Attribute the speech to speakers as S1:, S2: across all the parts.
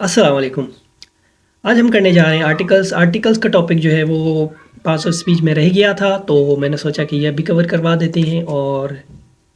S1: अस्सलाम वालेकुम। आज हम करने जा रहे हैं आर्टिकल्स का टॉपिक जो है वो पास ऑफ स्पीच में रह गया था, तो मैंने सोचा कि यह भी कवर करवा देते हैं। और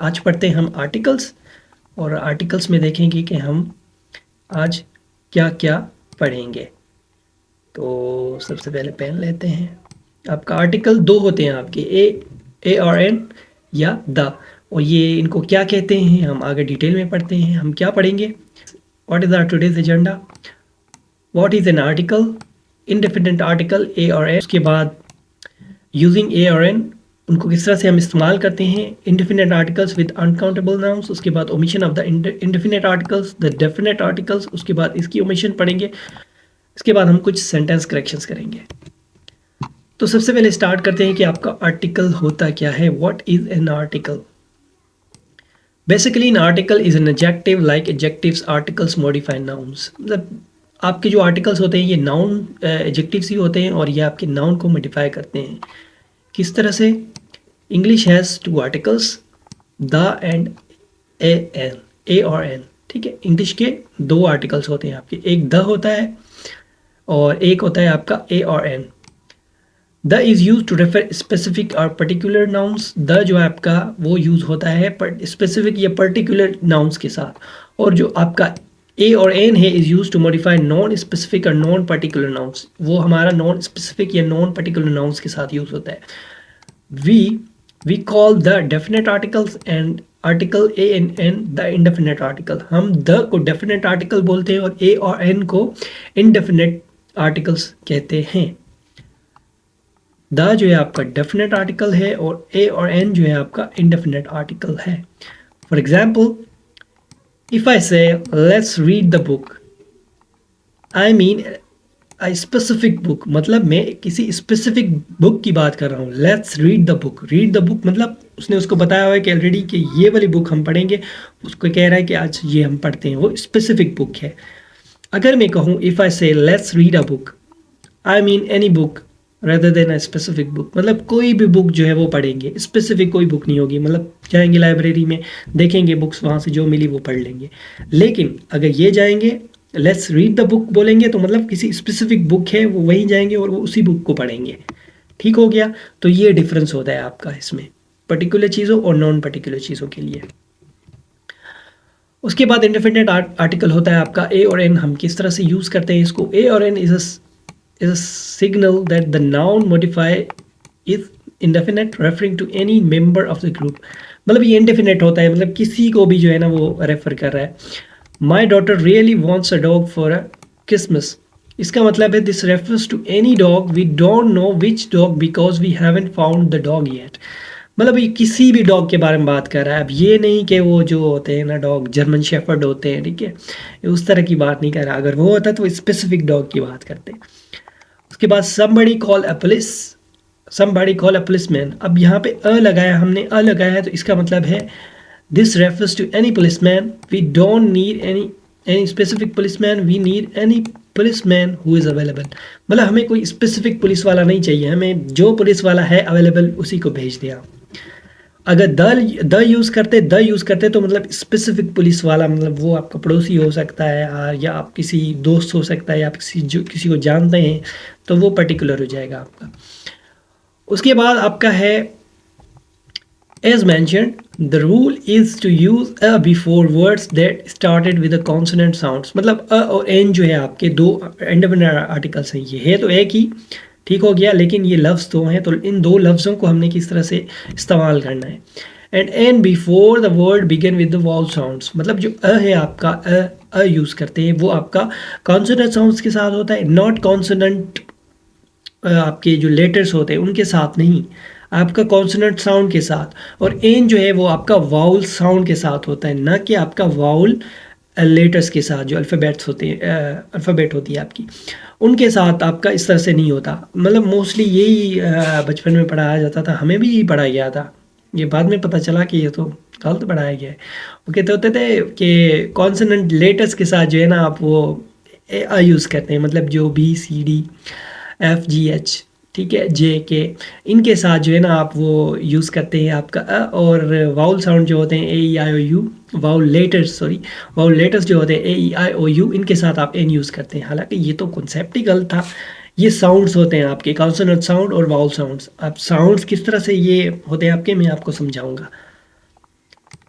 S1: आज पढ़ते हैं हम आर्टिकल्स, और आर्टिकल्स में देखेंगे कि हम आज क्या क्या पढ़ेंगे। तो सबसे पहले पेन लेते हैं। आपका आर्टिकल दो होते हैं आपके, ए और एन या द, और ये इनको क्या कहते हैं हम आगे डिटेल में पढ़ते हैं। हम क्या पढ़ेंगे, what is our today's agenda, what is an article, indefinite article a और एन, उसके बाद यूजिंग ए और एन उनको किस तरह से हम इस्तेमाल करते हैं, indefinite articles with uncountable nouns, उसके बाद omission of the indefinite articles, the definite articles, उसके बाद इसकी ओमिशन पढ़ेंगे। इसके बाद हम कुछ सेंटेंस करेक्शंस करेंगे। तो सबसे पहले स्टार्ट करते हैं कि आपका आर्टिकल होता क्या है। What is an article? Basically an article is an adjective, like adjectives articles modify nouns. मतलब आपके जो आर्टिकल्स होते हैं ये नाउन एडजेक्टिव्स ही होते हैं, और ये आपके नाउन को मॉडिफाई करते हैं। किस तरह से? English has two articles, the and a an, a और एन। ठीक है, इंग्लिश के दो आर्टिकल्स होते हैं आपके, एक द होता है और एक होता है आपका ए और an. The is use to refer specific और पर्टिकुलर नाउन्स। द जो है आपका वो यूज़ होता है स्पेसिफिक या पर्टिकुलर नाउन्स के साथ, और जो आपका ए और एन है is use to modify non specific और नॉन पर्टिकुलर नाउन्स। वो हमारा नॉन स्पेसिफिक या नॉन पर्टिकुलर नाउन्स के साथ यूज़ होता है। We call the definite articles and article a and an the indefinite article. हम द को डेफिनेट आर्टिकल बोलते हैं और ए और एन को इनडेफिनेट आर्टिकल्स कहते हैं। द जो है आपका डेफिनेट आर्टिकल है और ए और एन जो है आपका इंडेफिनेट आर्टिकल है। फॉर एग्जाम्पल, इफ आई से let's read the book, I mean a specific book, मतलब मैं किसी स्पेसिफिक बुक की बात कर रहा हूँ। Let's read the book, read the book मतलब उसने उसको बताया हुआ है कि ऑलरेडी कि ये वाली बुक हम पढ़ेंगे, उसको कह रहा है कि आज ये हम पढ़ते हैं, वो स्पेसिफिक बुक है। अगर मैं कहूँ इफ आई से let's read a book, I mean any book rather than a specific book, मतलब कोई भी बुक जो है वो पढ़ेंगे, स्पेसिफिक कोई बुक नहीं होगी। मतलब जाएंगे लाइब्रेरी में, देखेंगे बुक्स, वहाँ से जो मिली वो पढ़ लेंगे। लेकिन अगर ये जाएंगे लेट्स रीड द बुक बोलेंगे तो मतलब किसी स्पेसिफिक बुक है वो वहीं जाएंगे और वो उसी बुक को पढ़ेंगे। ठीक हो गया? तो ये डिफरेंस होता है आपका इसमें पर्टिकुलर चीज़ों और नॉन पर्टिकुलर चीज़ों के लिए। उसके बाद इंडेफिनेट आर्टिकल होता है आपका ए और एन। हम किस तरह से यूज़ करते हैं इसको? ए और एन इज a signal that the noun modifier is indefinite referring to any member of the group। मतलब ये indefinite होता है, मतलब किसी को भी जो है ना वो रेफर कर रहा है। My daughter really wants a dog for a Christmas। इसका मतलब है this refers to any dog, we don't know which dog because we haven't found the dog yet। मतलब ये किसी भी डॉग के बारे में बात कर रहा है। अब ये नहीं कि वो जो होते हैं ना डॉग, जर्मन शेफर्ड होते हैं, ठीक है, उस तरह की बात नहीं कर रहा। अगर वो होता तो स्पेसिफिक डॉग की बात करते। उसके बाद somebody call a police, somebody call a policeman। अब यहाँ पे अ लगाया, हमने अ लगाया है तो इसका मतलब है this refers to any policeman, we don't need any specific policeman, we need any policeman who is available। मतलब हमें कोई स्पेसिफिक पुलिस वाला नहीं चाहिए, हमें जो पुलिस वाला है अवेलेबल उसी को भेज दिया। अगर द यूज़ करते तो मतलब स्पेसिफिक पुलिस वाला, मतलब वो आपका पड़ोसी हो सकता है या आप किसी दोस्त हो सकता है या आप किसी को जानते हैं, तो वो पर्टिकुलर हो जाएगा आपका। उसके बाद आपका है as mentioned the rule is to use a before words that started with a consonant sounds. मतलब अ और एन जो है आपके दो इंडिपेंडेंट आर्टिकल्स हैं। ये है तो एक ही, ठीक हो गया, लेकिन ये लफ्ज़ दो हैं, तो इन दो लफ्ज़ों को हमने किस तरह से इस्तेमाल करना है। And an before the word begin with the vowel sounds. मतलब जो अ है आपका अ यूज़ करते हैं वो आपका कॉन्सोनेंट साउंड्स के साथ होता है, नॉट कॉन्सोनेंट आपके जो लेटर्स होते हैं उनके साथ नहीं, आपका कॉन्सोनेंट साउंड के साथ। और एन जो है वो आपका वाउल साउंड के साथ होता है, ना कि आपका वाउल लेटर्स के साथ, जो अल्फ़ाबेट्स होते हैं, अल्फ़ाबेट होती है आपकी, उनके साथ आपका इस तरह से नहीं होता। मतलब मोस्टली यही बचपन में पढ़ाया जाता था, हमें भी यही पढ़ाया गया था। ये बाद में पता चला कि ये तो गलत पढ़ाया गया है। वो कहते होते थे कि कॉन्सोनेंट लेटर्स के साथ जो है ना आप वो यूज़ करते हैं, मतलब जो B C D F G H ठीक है, जे के, इनके साथ जो है ना आप वो यूज़ करते हैं आपका अ, और वाउल साउंड जो होते हैं ए ई आई ओ यू, वाउल लेटर्स जो होते हैं ए ई आई ओ यू, इनके साथ आप एन यूज़ करते हैं। हालांकि ये तो कॉन्सेप्ट ही गलत था। ये साउंड्स होते हैं आपके, कॉन्सोनेंट साउंड और वाउल साउंड्स। अब साउंड्स किस तरह से ये होते हैं आपके, मैं आपको समझाऊंगा।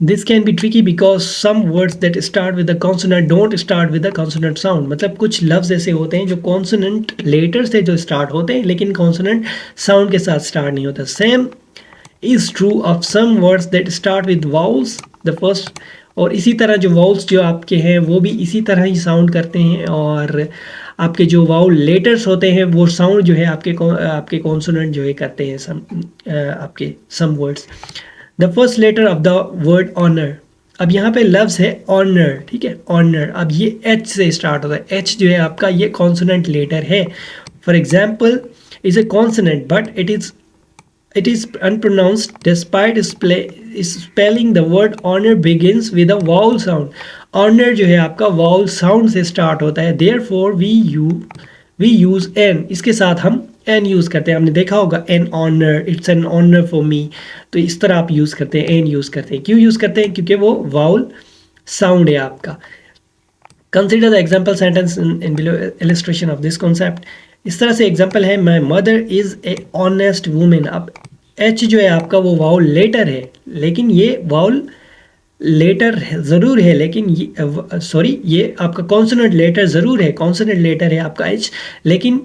S1: This can be tricky because some words that start with the consonant don't start with the consonant sound. मतलब कुछ लफ्ज ऐसे होते हैं जो कॉन्सोनेंट लेटर से जो स्टार्ट होते हैं लेकिन कॉन्सोनेंट साउंड के साथ स्टार्ट नहीं होता। Same is true of some words that start with vowels the first. और इसी तरह जो वाउल्स जो आपके हैं वो भी इसी तरह ही साउंड करते हैं, और आपके जो वाउल लेटर्स होते हैं वो साउंड जो है आपके कॉन्सोनेंट जो है करते हैं आपके some words. The first letter of the word honour. अब यहाँ पे लफ्ज है ऑनर, ठीक है, ऑनर। अब ये एच से स्टार्ट होता है। एच जो है आपका ये कॉन्सोनेंट लेटर है। For example is a consonant but it is unpronounced despite spelling the word honor begins with a vowel sound। honor जो है आपका vowel sound से start होता है, therefore we use n, इसके साथ हम n यूज़ करते हैं। हमने देखा होगा n honor, it's an honor for me, तो इस तरह आप यूज़ करते हैं, n यूज़ करते हैं। क्यों यूज़ करते हैं? क्योंकि वो vowel sound है आपका। Consider the example sentence in below illustration of this concept। इस तरह से एग्जाम्पल है, my mother is a honest women. अब एच जो है आपका वो वाउल लेटर है, लेकिन ये वाउल लेटर ज़रूर है, लेकिन ये आपका कॉन्सोनेंट लेटर ज़रूर है, कॉन्सोनेंट लेटर है आपका एच, लेकिन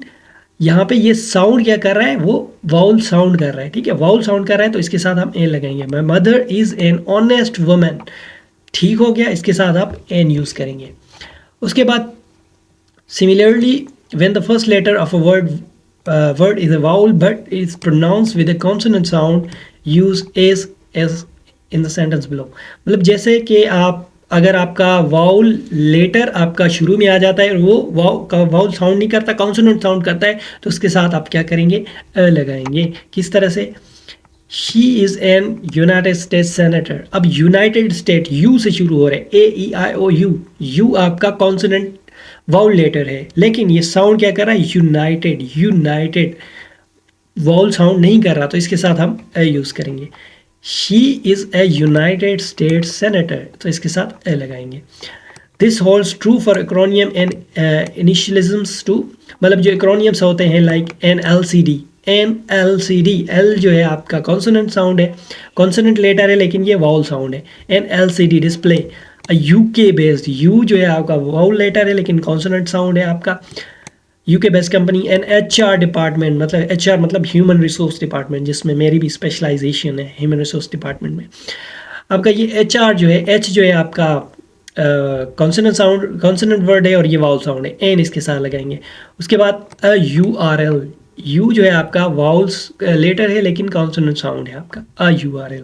S1: यहाँ पे ये साउंड क्या कर रहा है, वो वाउल साउंड कर रहा है, ठीक है, वाउल साउंड कर रहा है, तो इसके साथ हम एन लगाएंगे। My mother is an honest woman, ठीक हो गया, इसके साथ आप एन यूज़ करेंगे। उसके बाद similarly when the first letter of a word is a vowel but is pronounced with a consonant sound, use as in the sentence below। मतलब जैसे कि आप अगर आपका वाउल लेटर आपका शुरू में आ जाता है और वो वाउल साउंड नहीं करता, कॉन्सोनेंट साउंड करता है, तो उसके साथ आप क्या करेंगे, अ लगाएंगे। किस तरह से? She is an United States senator. अब यूनाइटेड स्टेट यू से शुरू हो रहा है, ए ई आई ओ यू, यू आपका कॉन्सोनेंट वाउल लेटर है, लेकिन ये साउंड क्या कर रहा है, यूनाइटेड वाउल साउंड नहीं कर रहा, तो इसके साथ हम ए यूज़ करेंगे। She is a United States senator, तो इसके साथ ए लगाएंगे। This holds true for acronym and initialisms too. मतलब जो एक्रोनियम्स होते हैं लाइक NLCD, एल जो है आपका कॉन्सोनेंट साउंड है, कॉन्सोनेंट लेटर है, लेकिन ये वाउल साउंड है। NLCD display, UK based, you जो है आपका वाउल लेटर है लेकिन कॉन्सोनेंट साउंड है आपका, UK based company. And HR department, मतलब HR मतलब ह्यूमन रिसोर्स डिपार्टमेंट, जिसमें मेरी भी स्पेशलाइजेशन है ह्यूमन रिसोर्स डिपार्टमेंट में। आपका ये HR जो है, एच जो है आपका कॉन्सोनेंट साउंड, कॉन्सोनेंट वर्ड है और ये वाउल साउंड है, एन इसके साथ लगाएंगे। उसके बाद URL, यू जो है आपका वाउल्स लेटर है लेकिन कॉन्सोनेंट साउंड है आपका, URL,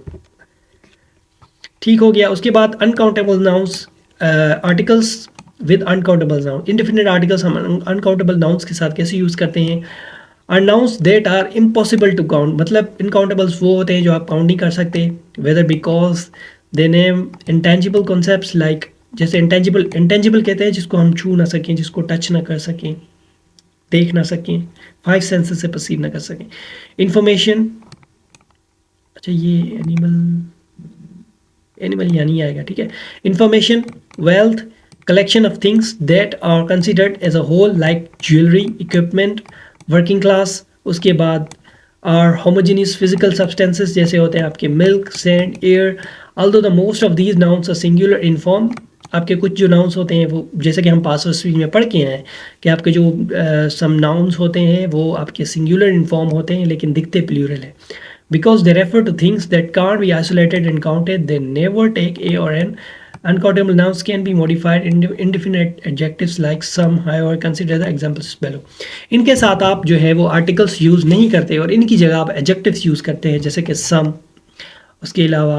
S1: ठीक हो गया। उसके बाद uncountable nouns, articles with uncountable noun. Indefinite articles हम अनकाउंटेबल नाउन्स के साथ कैसे यूज़ करते हैं? Are nouns that are impossible to count. मतलब इनकाउंटेबल्स वो होते हैं जो आप काउंट नहीं कर सकते, whether because they name intangible concepts, like जैसे इंटेंजिबल कहते हैं जिसको हम छू ना सकें, जिसको टच ना कर सकें, देख ना सकें, 5 सेंसेस से परसीव ना कर सकें। इंफॉर्मेशन, अच्छा ये एनिमल यहाँ नहीं आएगा, ठीक है। Information, wealth, collection of things that are considered as a whole like jewellery, equipment, working class. उसके बाद आर होमोजीनियस फिजिकल सब्सटेंसेस, जैसे होते हैं आपके milk, sand, air. Although the most of these nouns are singular in form. आपके कुछ जो nouns होते हैं वो, जैसे कि हम पासिव स्पीच में पढ़ के हैं कि आपके जो सम नाउन्स होते हैं वो आपके सिंगुलर इन फॉर्म होते हैं लेकिन दिखते प्लूरल है। Because they refer to things that can't be isolated and counted, they never take a or an. Uncountable nouns can be modified into indefinite adjectives like some, however, consider the examples below। इनके साथ आप जो है वो articles use नहीं करते और इनकी जगह आप एडजेक्टिव्स यूज़ करते हैं, जैसे कि some, उसके अलावा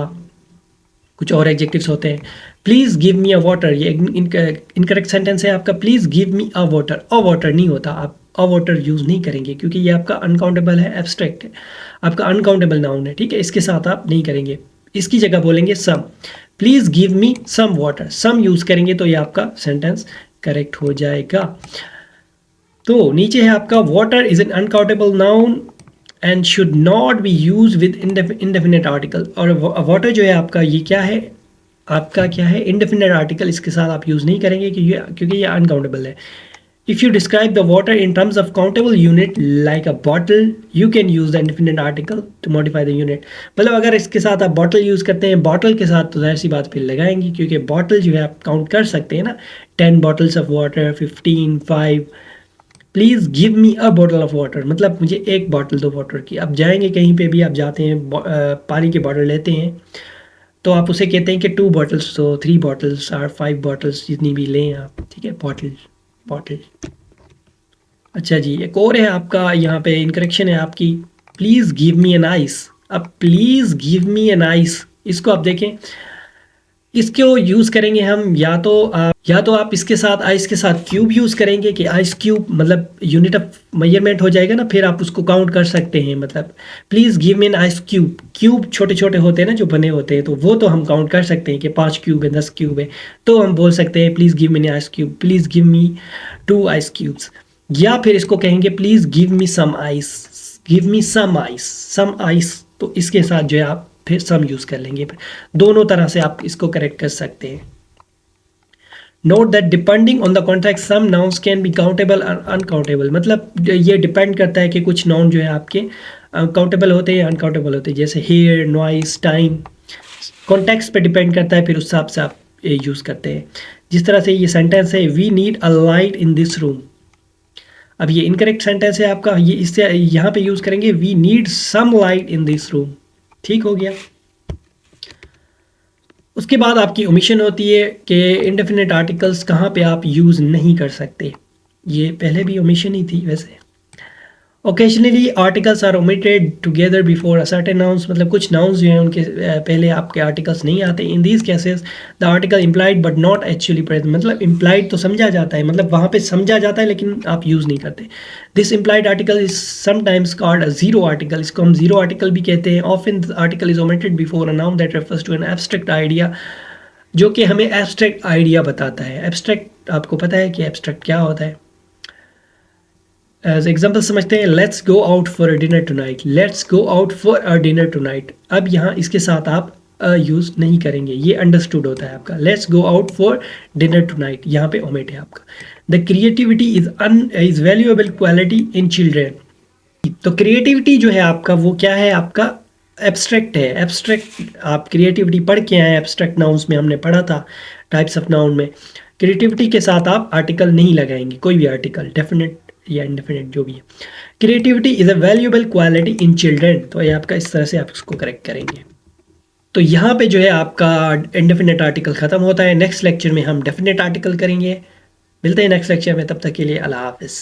S1: कुछ और एडजेक्टिव्स होते हैं। Please give me a water, ये इनकरेक्ट सेंटेंस है आपका। Please give me a water, a water नहीं होता, आप अ वाटर यूज़ नहीं करेंगे क्योंकि ये आपका अनकाउंटेबल है, एब्स्ट्रैक्ट है, आपका अनकाउंटेबल नाउन है, ठीक है, इसके साथ आप नहीं करेंगे। इसकी जगह बोलेंगे some. Please give me some water, some use करेंगे तो ये आपका सेंटेंस करेक्ट हो जाएगा। तो नीचे है आपका water is an uncountable noun and should not be use with indefinite article. और वाटर जो है आपका ये क्या है, आपका क्या है, इंडेफिनेट आर्टिकल, इसके साथ आप यूज़ नहीं करेंगे क्योंकि ये अनकाउंटेबल है। If you describe the water in terms of countable unit like a bottle, you can use the indefinite article to modify the unit. मतलब अगर इसके साथ आप बॉटल यूज़ करते हैं, बॉटल के साथ तो ऐसी बात फिर लगाएंगे, क्योंकि बॉटल जो है आप काउंट कर सकते हैं ना, 10 bottles of water, 15, 5। Please give me a bottle of water, मतलब मुझे एक बॉटल दो वाटर की। आप जाएंगे कहीं पे भी, आप जाते हैं पानी की बॉटल लेते हैं, तो आप उसे कहते हैं कि 2 बॉटल्स, तो 3 बॉटल्स और 5 बॉटल्स जितनी भी लें आप, ठीक है, बॉटल बॉटल। अच्छा जी, एक और है आपका, यहाँ पे इनकरेक्शन है आपकी, please give me an ice. अब please give me an ice, इसको आप देखें, इसको यूज़ करेंगे हम या तो आप इसके साथ आइस के साथ क्यूब यूज़ करेंगे कि आइस क्यूब, मतलब यूनिट ऑफ मेजरमेंट हो जाएगा ना, फिर आप उसको काउंट कर सकते हैं। मतलब please give me an ice cube, cube छोटे छोटे होते हैं ना जो बने होते हैं, तो वो तो हम काउंट कर सकते हैं कि 5 क्यूब है, 10 क्यूब है, तो हम बोल सकते हैं please give me an ice cube, please give me 2 ice cubes. या फिर इसको कहेंगे please give me some ice, give me some ice, some ice, तो इसके साथ जो है आप फिर सम यूज़ कर लेंगे। दोनों तरह से आप इसको करेक्ट कर सकते हैं। Note that depending on the context some nouns can be countable और अनकाउंटेबल। मतलब ये डिपेंड करता है कि कुछ नाउन जो है आपके काउंटेबल होते हैं, अनकाउंटेबल होते हैं, जैसे हेयर, नॉइस, टाइम, कॉन्टेक्स्ट पे डिपेंड करता है, फिर उस हिसाब से आप यूज़ करते हैं। जिस तरह से ये सेंटेंस है, we need a light in this room. अब ये इनकरेक्ट सेंटेंस है आपका, ये इससे यहाँ पे यूज़ करेंगे we need some light in this room. ठीक हो गया। उसके बाद आपकी ओमिशन होती है कि इंडेफिनिट आर्टिकल्स कहाँ पे आप यूज़ नहीं कर सकते। ये पहले भी ओमिशन ही थी वैसे। Occasionally articles are omitted together before a certain nouns. मतलब कुछ नाउन्स जो हैं उनके पहले आपके आर्टिकल्स नहीं आते। In these cases the article implied but not actually present. मतलब इम्प्लाइड तो समझा जाता है, मतलब वहाँ पे समझा जाता है लेकिन आप यूज़ नहीं करते। This implied article is sometimes called a zero article. इसको हम जीरो आर्टिकल भी कहते हैं। Often the article is omitted before a noun that refers to an abstract idea, जो कि हमें एब्स्ट्रैक्ट आइडिया बताता है। एब्स्ट्रैक्ट आपको पता है कि एब्स्ट्रैक्ट क्या होता है। एज एग्जाम्पल समझते हैं, let's go out for a dinner tonight, let's go out for a dinner tonight. अब यहाँ इसके साथ आप यूज़ नहीं करेंगे, ये अंडरस्टूड होता है आपका। Let's go out for dinner tonight, यहाँ पे ओमिट है आपका। The creativity is valuable quality in children. तो क्रिएटिविटी जो है आपका वो क्या है, आपका एब्स्ट्रैक्ट है। एब्स्ट्रैक्ट आप क्रिएटिविटी पढ़ के आए, एब्स्ट्रैक्ट नाउन्स में हमने पढ़ा था, टाइप्स ऑफ नाउन में। क्रिएटिविटी के साथ आप आर्टिकल नहीं लगाएंगे, कोई भी आर्टिकल, डेफिनेट या इंडेफिनेट जो भी है। Creativity is a valuable quality in children, तो ये आपका इस तरह से आप इसको करेक्ट करेंगे। तो यहाँ पे जो है आपका इंडेफिनेट आर्टिकल ख़त्म होता है। नेक्स्ट लेक्चर में हम डेफिनेट आर्टिकल करेंगे। मिलते हैं नेक्स्ट लेक्चर में, तब तक के लिए अल्लाह हाफिज़।